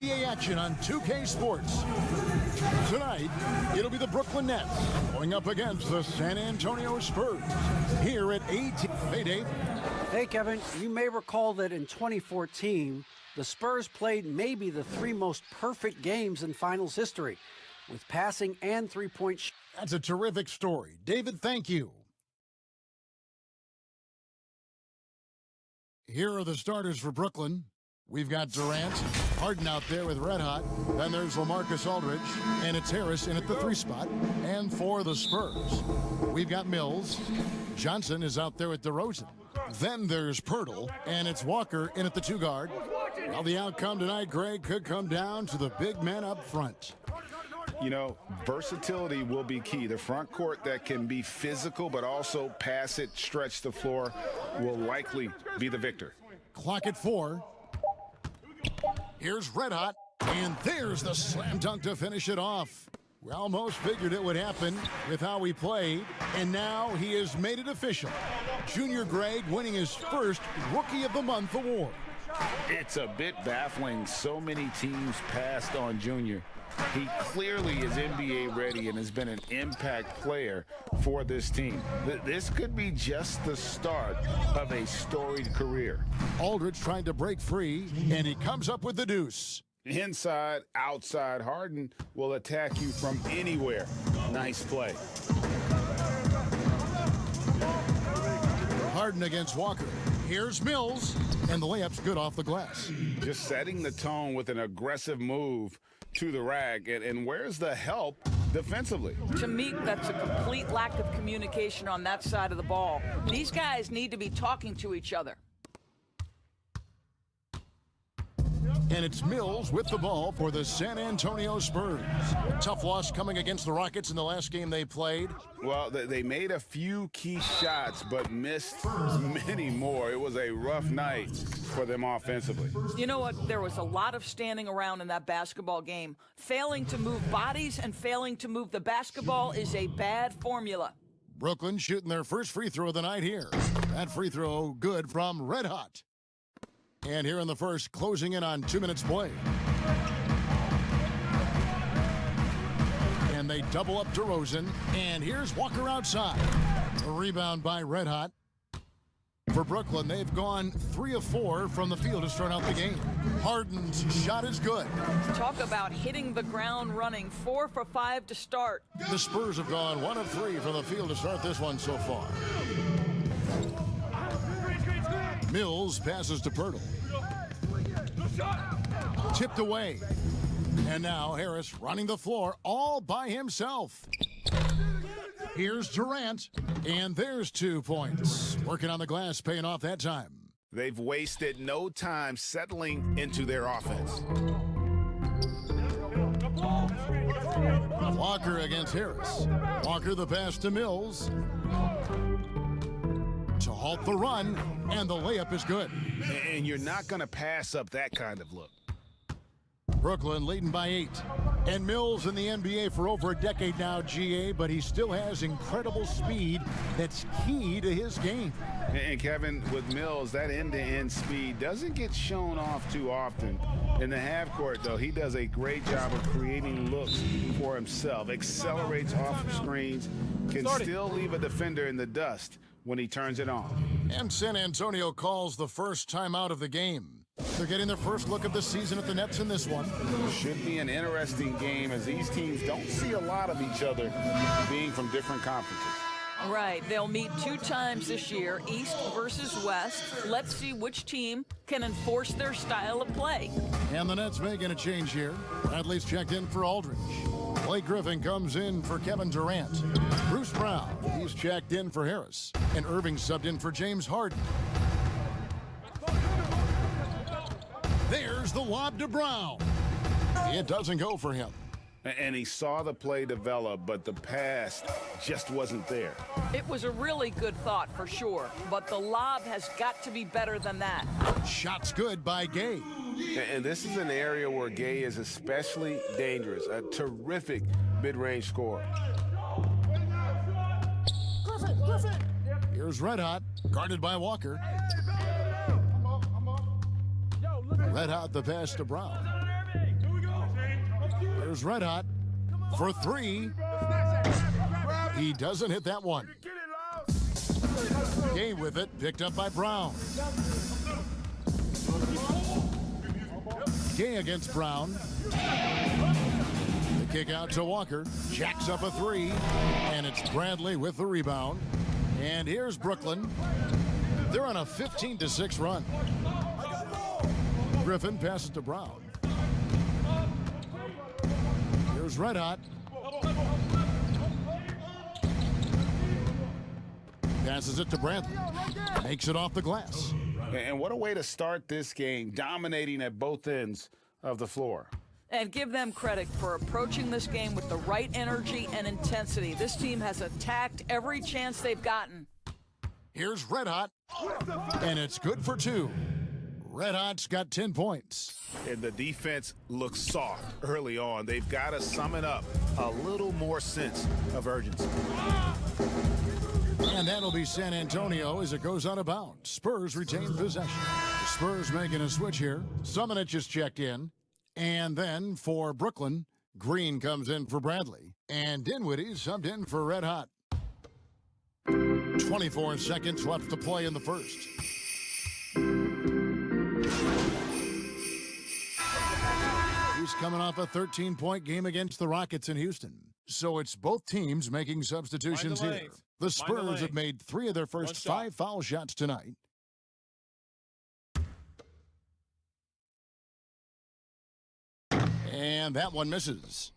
NBA action on 2K Sports. Tonight, it'll be the Brooklyn Nets going up against the San Antonio Spurs here at 18. Hey, Dave. Hey, Kevin. You may recall that in 2014, the Spurs played maybe the three most perfect games in finals history, with passing and three-point. That's a terrific story. David, thank you. Here are the starters for Brooklyn. We've got Durant, Harden out there with Red Hot. Then there's LaMarcus Aldridge, and it's Harris in at the 3 spot. And for the Spurs, we've got Mills. Johnson is out there with DeRozan. Then there's Pirtle, and it's Walker in at the 2 guard. Well, the outcome tonight, Greg, could come down to the big man up front. You know, versatility will be key. The front court that can be physical but also pass it, stretch the floor will likely be the victor. Clock at 4. Here's Red Hot, and there's the slam dunk to finish it off. We almost figured it would happen with how he played, and now he has made it official. Junior Greg winning his first Rookie of the Month award. It's a bit baffling. So many teams passed on Junior. He clearly is NBA ready and has been an impact player for this team. This could be just the start of a storied career. Aldridge trying to break free, and he comes up with the deuce. Inside, outside, Harden will attack you from anywhere. Nice play. Harden against Walker. Here's Mills, and the layup's good off the glass. Just setting the tone with an aggressive move to the rack. And where's the help defensively? To me, that's a complete lack of communication on that side of the ball. These guys need to be talking to each other. And it's Mills with the ball for the San Antonio Spurs. Tough loss coming against the Rockets in the last game they played. Well, they made a few key shots, but missed many more. It was a rough night for them offensively. You know what? There was a lot of standing around in that basketball game. Failing to move bodies and failing to move the basketball is a bad formula. Brooklyn shooting their first free throw of the night here. That free throw good from Red Hot. And here in the first, closing in on 2 minutes play. And they double up DeRozan. And here's Walker outside. A rebound by Red Hot. For Brooklyn, they've gone 3 of 4 from the field to start out the game. Harden's shot is good. Talk about hitting the ground running. 4 for 5 to start. The Spurs have gone 1 of 3 from the field to start this one so far. Mills passes to Pirtle. Tipped away. And now Harris running the floor all by himself. Here's Durant. And there's 2 points. Working on the glass, paying off that time. They've wasted no time settling into their offense. Walker against Harris. Walker the pass to Mills. To halt the run, and the layup is good. And you're not going to pass up that kind of look. Brooklyn leading by 8. And Mills in the NBA for over a decade now, GA, but he still has incredible speed that's key to his game. And Kevin, with Mills, that end-to-end speed doesn't get shown off too often. In the half court, though, he does a great job of creating looks for himself, accelerates off of screens, can still leave a defender in the dust when he turns it on. And San Antonio calls the first timeout of the game. They're getting their first look of the season at the Nets in this one. Should be an interesting game as these teams don't see a lot of each other being from different conferences. Right. They'll meet 2 times this year, East versus West. Let's see which team can enforce their style of play. And the Nets making a change here. Bradley's checked in for Aldridge. Blake Griffin comes in for Kevin Durant. Bruce Brown, he's checked in for Harris. And Irving subbed in for James Harden. There's the lob to Brown. It doesn't go for him. And he saw the play develop, but the pass just wasn't there. It was a really good thought for sure, but the lob has got to be better than that. Shot's good by Gay. And this is an area where Gay is especially dangerous. A terrific mid-range scorer. Here's Red Hot, guarded by Walker. Red Hot the pass to Brown. Here's Red Hot for three. He doesn't hit that one. Gay with it, picked up by Brown. Gay against Brown. The kick out to Walker. Jacks up a three. And it's Bradley with the rebound. And here's Brooklyn. They're on a 15-6 run. Griffin passes to Brown. Here's Red Hot. Passes it to Bradley. Makes it off the glass. And what a way to start this game, dominating at both ends of the floor. And give them credit for approaching this game with the right energy and intensity. This team has attacked every chance they've gotten. Here's Red Hot, and it's good for two. Red Hot's got 10 points. And the defense looks soft early on. They've got to summon up a little more sense of urgency. And that'll be San Antonio as it goes out of bounds. Spurs retain possession. The Spurs making a switch here. Summonich is checked in. And then for Brooklyn, Green comes in for Bradley. And Dinwiddie subbed in for Red Hot. 24 seconds left to play in the first. He's coming off a 13-point game against the Rockets in Houston. So it's both teams making substitutions here. The Spurs have made 3 of their first 5 foul shots tonight. And that one misses.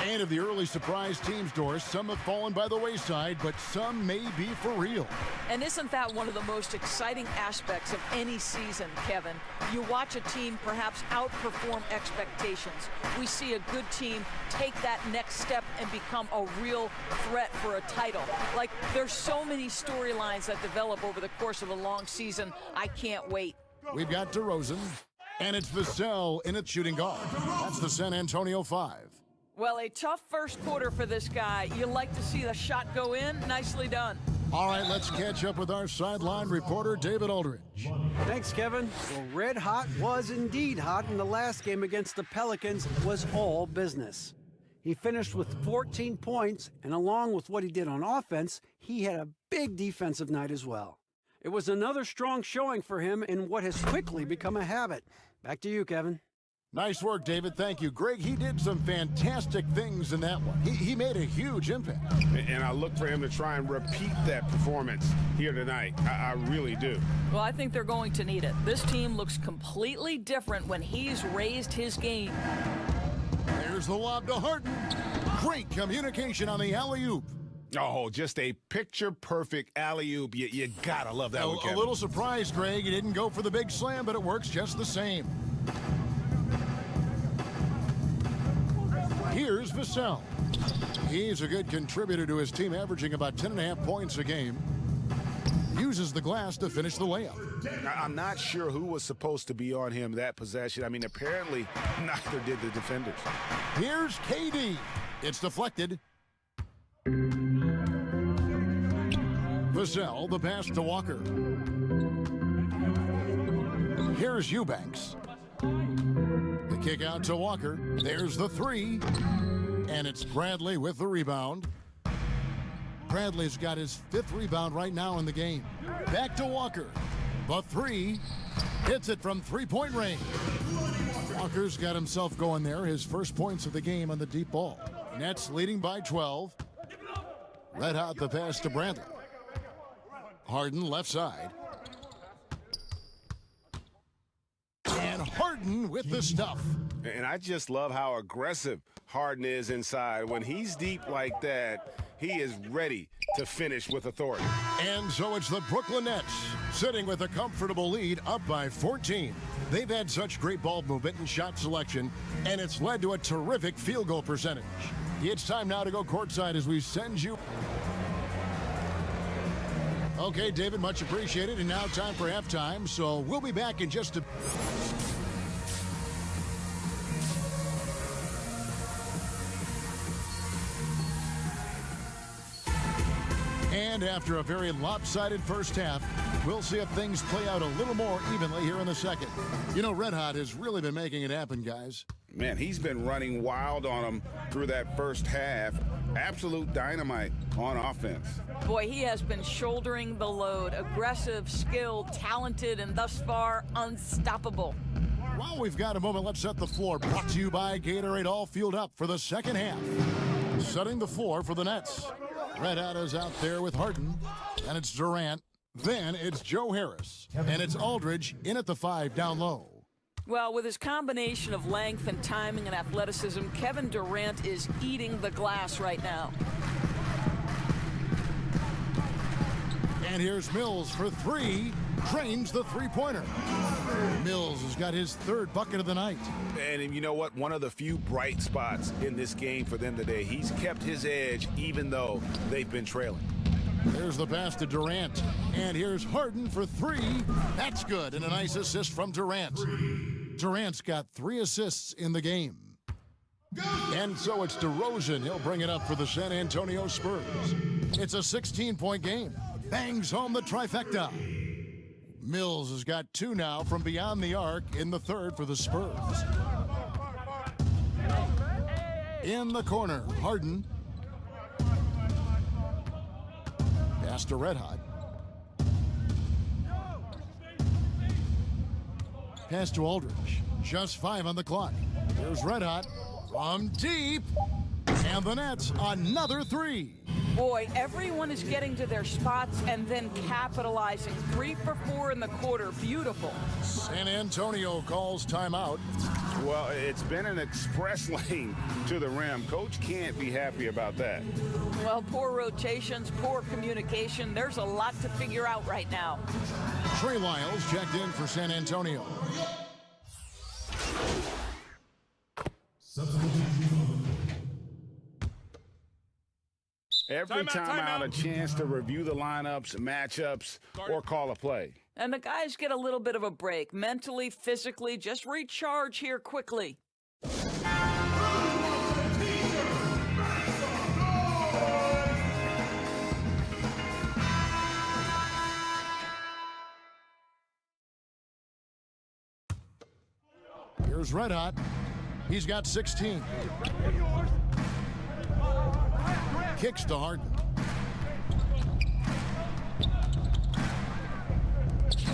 And of the early surprise teams, Doris, some have fallen by the wayside, but some may be for real. And isn't that one of the most exciting aspects of any season, Kevin? You watch a team perhaps outperform expectations. We see a good team take that next step and become a real threat for a title. Like, there's so many storylines that develop over the course of a long season. I can't wait. We've got DeRozan, and it's Vassell in its shooting guard. That's the San Antonio 5. Well, a tough first quarter for this guy. You like to see the shot go in. Nicely done. All right, let's catch up with our sideline reporter, David Aldridge. Thanks, Kevin. Well, Red Hot was indeed hot, and the last game against the Pelicans was all business. He finished with 14 points, and along with what he did on offense, he had a big defensive night as well. It was another strong showing for him in what has quickly become a habit. Back to you, Kevin. Nice work, David. Thank you. Greg, he did some fantastic things in that one. He made a huge impact. And I look for him to try and repeat that performance here tonight. I really do. Well, I think they're going to need it. This team looks completely different when he's raised his game. There's the lob to Harden. Great communication on the alley-oop. Oh, just a picture-perfect alley-oop. You gotta love that one, Kevin. A little surprised, Greg. He didn't go for the big slam, but it works just the same. Here's Vassell. He's a good contributor to his team, averaging about 10.5 points a game. Uses the glass to finish the layup. I'm not sure who was supposed to be on him that possession. I mean, apparently neither did the defenders. Here's KD. It's deflected. Vassell, the pass to Walker. Here's Eubanks. The kick out to Walker. There's the three. And it's Bradley with the rebound. Bradley's got his 5th rebound right now in the game. Back to Walker. The three. Hits it from three-point range. Walker's got himself going there. His first points of the game on the deep ball. Nets leading by 12. Red Hot the pass to Bradley. Harden left side. And Harden with the stuff. And I just love how aggressive Harden is inside. When he's deep like that, he is ready to finish with authority. And so it's the Brooklyn Nets sitting with a comfortable lead, up by 14. They've had such great ball movement and shot selection, and it's led to a terrific field goal percentage. It's time now to go courtside as we send you. Okay, David, much appreciated. And now time for halftime, so we'll be back in just a... And after a very lopsided first half, we'll see if things play out a little more evenly here in the second. You know, Red Hot has really been making it happen, guys. Man, he's been running wild on him through that first half. Absolute dynamite on offense. Boy, he has been shouldering the load. Aggressive, skilled, talented, and thus far, unstoppable. Well, we've got a moment. Let's set the floor. Brought to you by Gatorade, all fueled up for the second half. Setting the floor for the Nets. Red Hot is out there with Harden, and it's Durant. Then it's Joe Harris, and it's Aldridge in at the 5 down low. Well, with his combination of length and timing and athleticism, Kevin Durant is eating the glass right now. And here's Mills for 3, drains the three-pointer. Mills has got his 3rd bucket of the night. And you know what? One of the few bright spots in this game for them today. He's kept his edge even though they've been trailing. There's the pass to Durant. And here's Harden for 3. That's good, and a nice assist from Durant. Durant's got 3 assists in the game. And so it's DeRozan. He'll bring it up for the San Antonio Spurs. It's a 16-point game. Bangs home the trifecta. Mills has got 2 now from beyond the arc in the 3rd for the Spurs. In the corner, Harden. Pass to Red Hot. Pass to Aldridge. Just 5 on the clock. Here's Red Hot from deep. And the Nets, another 3. Boy, everyone is getting to their spots and then capitalizing. 3 for 4 in the quarter. Beautiful. San Antonio calls timeout. Well, it's been an express lane to the rim. Coach can't be happy about that. Well, poor rotations, poor communication. There's a lot to figure out right now. Trey Lyles checked in for San Antonio. Every time out, a chance to review the lineups, matchups, or call a play. And the guys get a little bit of a break. Mentally, physically, just recharge here quickly. Here's Red Hot. He's got 16. Kicks to Harden.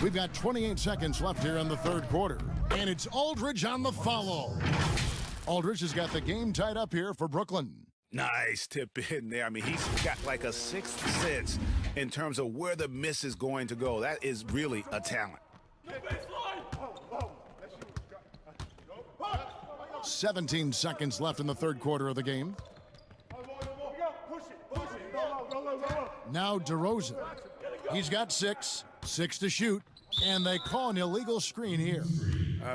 We've got 28 seconds left here in the 3rd quarter. And it's Aldridge on the follow. Aldridge has got the game tied up here for Brooklyn. Nice tip in there. I mean, he's got like a 6th sense in terms of where the miss is going to go. That is really a talent. 17 seconds left in the 3rd quarter of the game. Now DeRozan. He's got 6 to shoot, and they call an illegal screen here.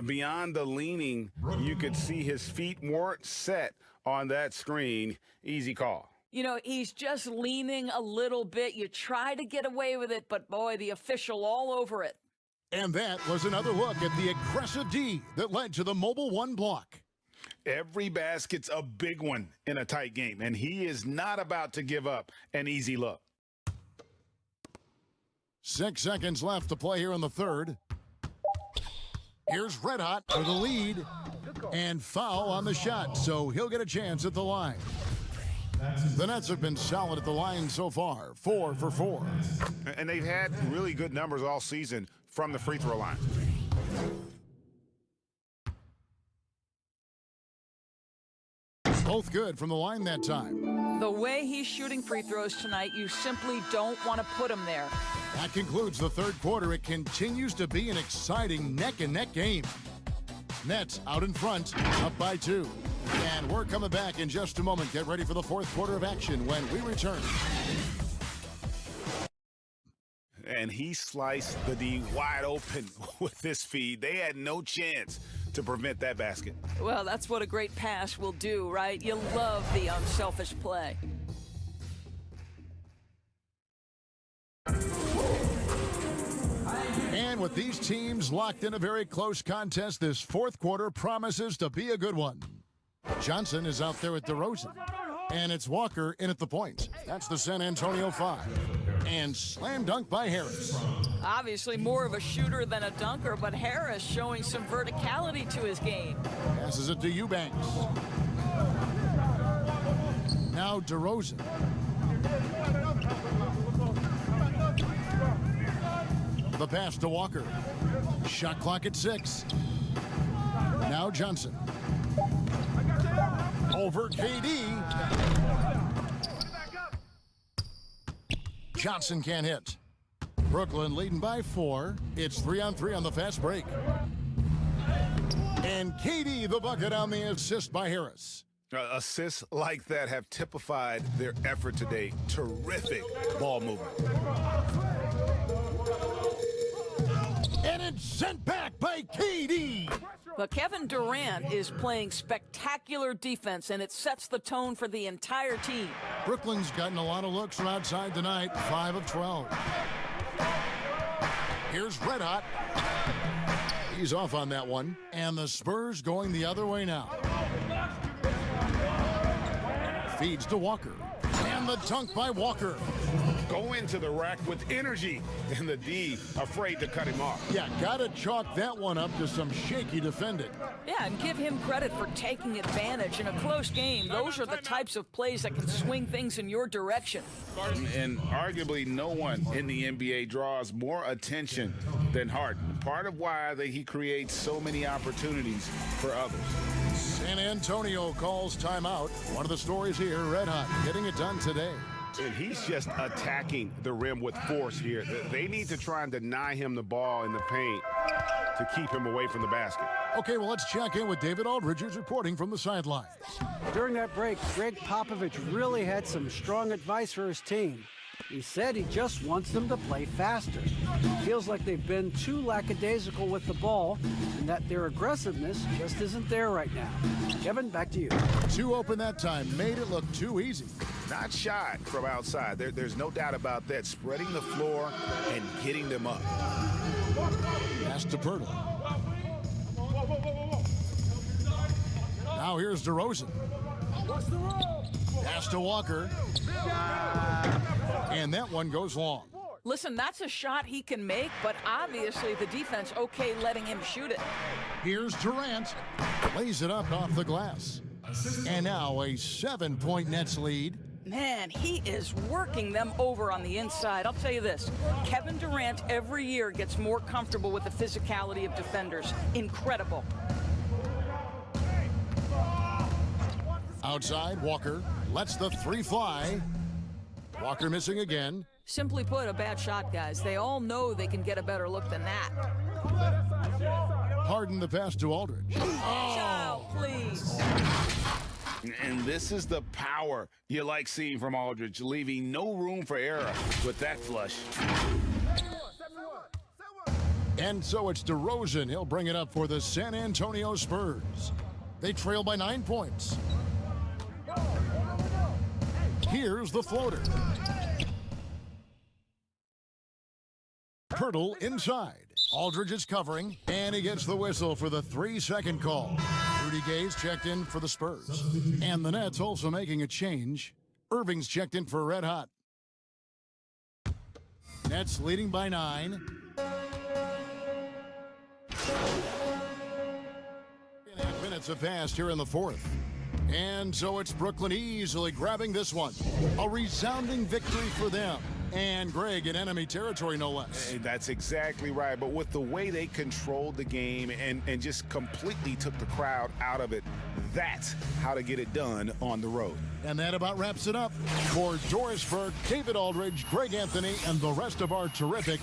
Beyond the leaning, you could see his feet weren't set on that screen. Easy call. You know, he's just leaning a little bit. You try to get away with it, but boy, the official all over it. And that was another look at the aggressive D that led to the mobile 1 block. Every basket's a big one in a tight game, and he is not about to give up an easy look. 6 seconds left to play here in the 3rd. Here's Red Hot for the lead, and foul on the shot, so he'll get a chance at the line. The Nets have been solid at the line so far, 4 for 4. And they've had really good numbers all season from the free throw line. Both good from the line that time. The way he's shooting free throws tonight, you simply don't want to put him there. That concludes the 3rd quarter. It continues to be an exciting neck-and-neck game. Nets out in front, up by 2. And we're coming back in just a moment. Get ready for the 4th quarter of action when we return. And he sliced the D wide open with this feed. They had no chance to prevent that basket. Well, that's what a great pass will do, right? You love the unselfish play. And with these teams locked in a very close contest, this 4th quarter promises to be a good one. Johnson is out there with DeRozan. And it's Walker in at the point. That's the San Antonio 5. And slam dunk by Harris. Obviously more of a shooter than a dunker, but Harris showing some verticality to his game. Passes it to Eubanks. Now DeRozan. The pass to Walker. Shot clock at 6. Now Johnson. Over KD. Johnson can't hit. Brooklyn leading by 4. It's 3-on-3 on the fast break. And KD the bucket on the assist by Harris. Assists like that have typified their effort today. Terrific ball movement. And it's sent back by KD. But Kevin Durant is playing spectacular defense, and it sets the tone for the entire team. Brooklyn's gotten a lot of looks from outside tonight, 5 of 12. Here's Red Hot. He's off on that one. And the Spurs going the other way now. Feeds to Walker. And the dunk by Walker. Go into the rack with energy, and the D afraid to cut him off. Yeah, gotta chalk that one up to some shaky defending. Yeah, and give him credit for taking advantage in a close game. Those are the types of plays that can swing things in your direction. And arguably no one in the NBA draws more attention than Harden. Part of why he creates so many opportunities for others. San Antonio calls timeout. One of the stories here, Red Hot getting it done today. And he's just attacking the rim with force here. They need to try and deny him the ball in the paint to keep him away from the basket. Okay, well, let's check in with David Aldridge, who's reporting from the sidelines. During that break, Greg Popovich really had some strong advice for his team. He said he just wants them to play faster. Feels like they've been too lackadaisical with the ball and that their aggressiveness just isn't there right now. Kevin, back to you. 2 open that time, made it look too easy. Not shot from outside. There's no doubt about that. Spreading the floor and getting them up. Pass to Pirtle. Now here's DeRozan. Pass to Walker. And that one goes long. Listen, that's a shot he can make, but obviously the defense okay letting him shoot it. Here's Durant. Lays it up off the glass. And now a 7-point Nets lead. Man, he is working them over on the inside. I'll tell you this, Kevin Durant every year gets more comfortable with the physicality of defenders. Incredible. Outside, Walker lets the 3 fly. Walker missing again. Simply put, a bad shot, guys. They all know they can get a better look than that. Harden the pass to Aldridge. Oh, please. And this is the power you like seeing from Aldridge, leaving no room for error with that flush. And so it's DeRozan. He'll bring it up for the San Antonio Spurs. They trail by 9 points. Here's the floater. Pirtle inside. Aldridge is covering, and he gets the whistle for the 3-second call. Rudy Gay's checked in for the Spurs. And the Nets also making a change. Irving's checked in for Red Hot. Nets leading by 9. 3.5 minutes have passed here in the 4th. And so it's Brooklyn easily grabbing this one. A resounding victory for them. And Greg in enemy territory, no less. And that's exactly right. But with the way they controlled the game and just completely took the crowd out of it, that's how to get it done on the road. And that about wraps it up. For Doris Burke, David Aldridge, Greg Anthony, and the rest of our terrific